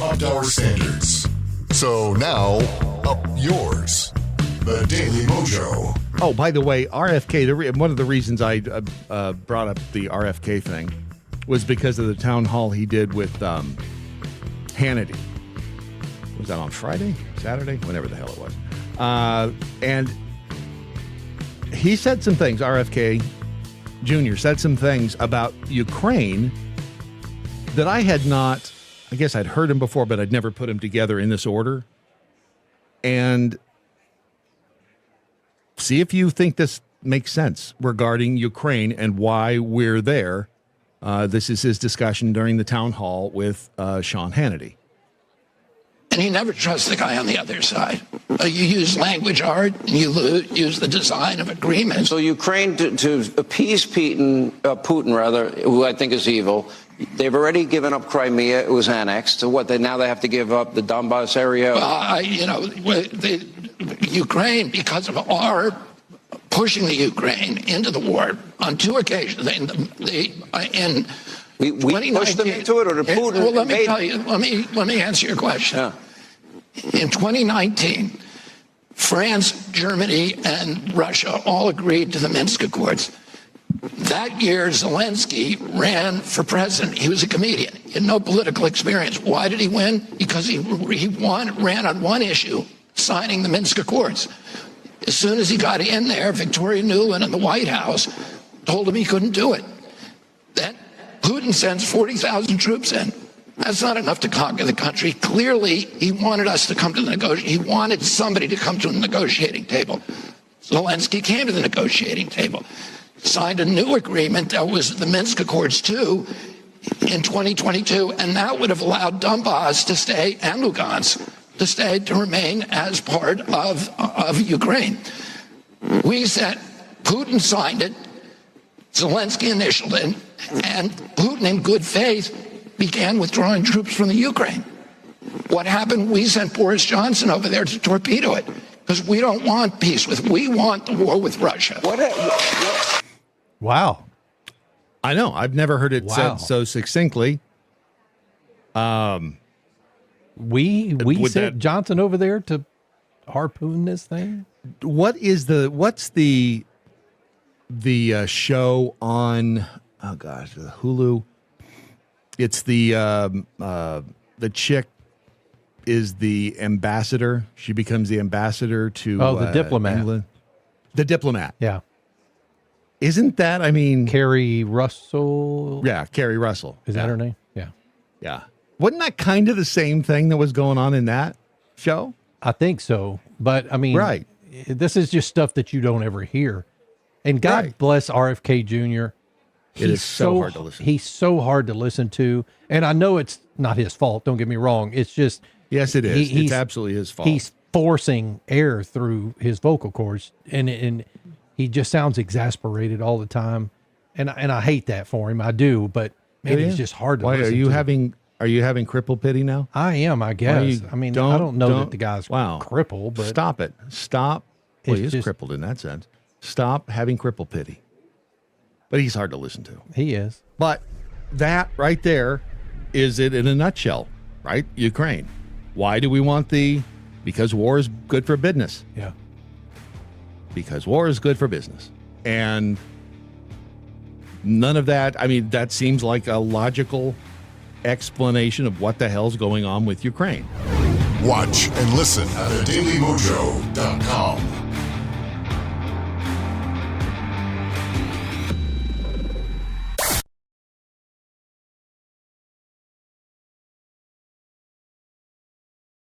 topped our standards. So now, up yours. The Daily Mojo. Oh, by the way, RFK, one of the reasons I brought up the RFK thing was because of the town hall he did with Hannity. Was that on Friday? Saturday? Whenever the hell it was. And he said some things, RFK Jr. said some things about Ukraine that I had not, I guess I'd heard him before, but I'd never put them together in this order. And see if you think this makes sense regarding Ukraine and why we're there. This is his discussion during the town hall with Sean Hannity. And you never trust the guy on the other side. You use language art, and you use the design of agreements. So Ukraine, to appease Putin, who I think is evil, they've already given up Crimea. It was annexed. So what? Now they have to give up the Donbass area? Ukraine, because of our pushing the Ukraine into the war on two occasions. We pushed them into it, or the Putin? Well, let me tell you. Let me answer your question. Yeah. In 2019, France, Germany, and Russia all agreed to the Minsk Accords. That year, Zelensky ran for president. He was a comedian. He had no political experience. Why did he win? Because he ran on one issue, signing the Minsk Accords. As soon as he got in there, Victoria Nuland in the White House told him he couldn't do it. Then Putin sends 40,000 troops in. That's not enough to conquer the country. Clearly, he wanted us to come to the negotiation. He wanted somebody to come to the negotiating table. Zelensky came to the negotiating table, signed a new agreement that was the Minsk Accords 2 in 2022, and that would have allowed Donbass to stay and Lugansk to remain as part of Ukraine. We said Putin signed it, Zelensky initialed it, and Putin, in good faith, began withdrawing troops from the Ukraine. What happened? We sent Boris Johnson over there to torpedo it because we don't want peace we want the war with Russia. What? Wow. I know. I've never heard it said so succinctly. We sent Johnson over there to harpoon this thing. What's the show on? Oh gosh, the Hulu. It's the chick is the ambassador. She becomes the ambassador to the diplomat. England. The diplomat. Yeah. Isn't that? I mean, Carrie Russell. Yeah, Carrie Russell. Is that her name? Yeah. Yeah. Wasn't that kind of the same thing that was going on in that show? I think so. But I mean, right. This is just stuff that you don't ever hear. And God bless RFK Jr. It is so hard to listen to. He's so hard to listen to. And I know it's not his fault. Don't get me wrong. It's just. Yes, it is. It's absolutely his fault. He's forcing air through his vocal cords. And he just sounds exasperated all the time. And I hate that for him. I do. But man, he's just hard to listen to. Are you having cripple pity now? I am, I guess. I mean, I don't know that the guy's crippled, but stop it. Stop. Well, he is crippled in that sense. Stop having cripple pity. But he's hard to listen to. He is. But that right there is it in a nutshell, right? Ukraine. Why do we want because war is good for business. Yeah. Because war is good for business. And none of that, I mean, that seems like a logical explanation of what the hell's going on with Ukraine. Watch and listen at thedailymojo.com.